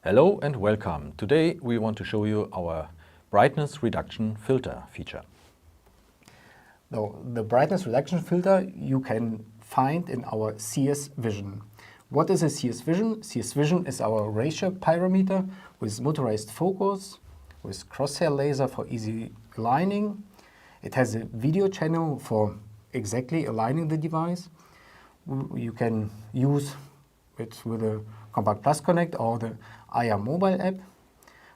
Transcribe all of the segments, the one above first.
Hello and welcome. Today we want to show you our brightness reduction filter feature. Now, the brightness reduction filter you can find in our CSvision. What is a CSvision? CSvision is our ratio pyrometer with motorized focus, with crosshair laser for easy aligning. It has a video channel for exactly aligning the device. You can use it with a CompactPlus Connect or the IRmobile app.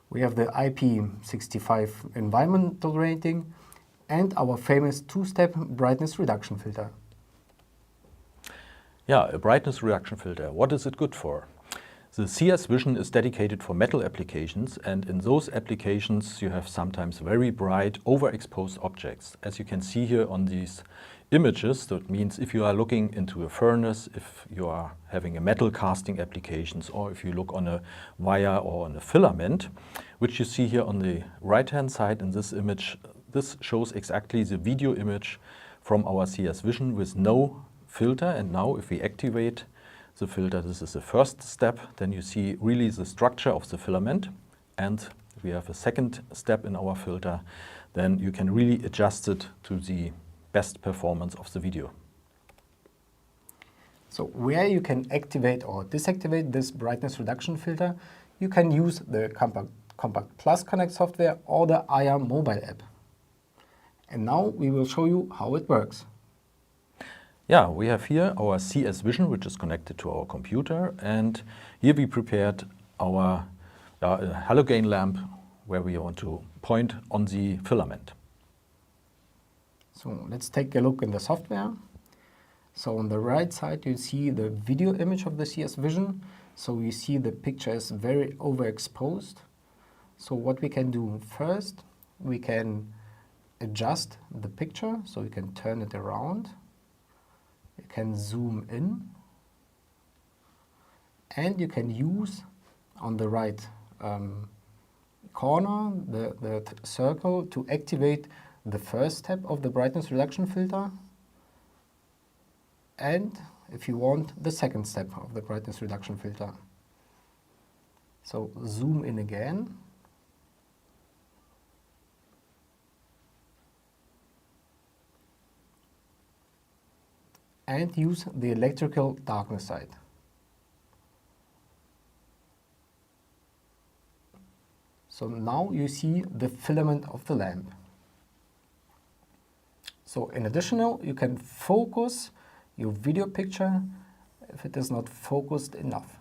We have the IP65 environmental rating and our famous two-step brightness reduction filter. Yeah, a brightness reduction filter. What is it good for? The CSvision is dedicated for metal applications, and in those applications you have sometimes very bright overexposed objects. As you can see here on these images, that means if you are looking into a furnace, if you are having a metal casting applications, or if you look on a wire or on a filament, which you see here on the right hand side in this image, this shows exactly the video image from our CSvision with no filter. And now if we activate the filter, this is the first step, then you see really the structure of the filament. And if we have a second step in our filter, then you can really adjust it to the best performance of the video. So where you can activate or deactivate this brightness reduction filter, you can use the CompactPlus Connect software or the IRmobile app. And now we will show you how it works. Yeah, we have here our CSvision, which is connected to our computer, and here we prepared our halogen lamp where we want to point on the filament. So let's take a look in the software. So on the right side you see the video image of the CSvision. So you see the picture is very overexposed. So what we can do first, we can adjust the picture, so we can turn it around. You can zoom in, and you can use on the right corner the circle to activate the first step of the brightness reduction filter, and if you want, the second step of the brightness reduction filter. So zoom in again. And use the electrical darkness side. So now you see the filament of the lamp. So in addition, you can focus your video picture if it is not focused enough.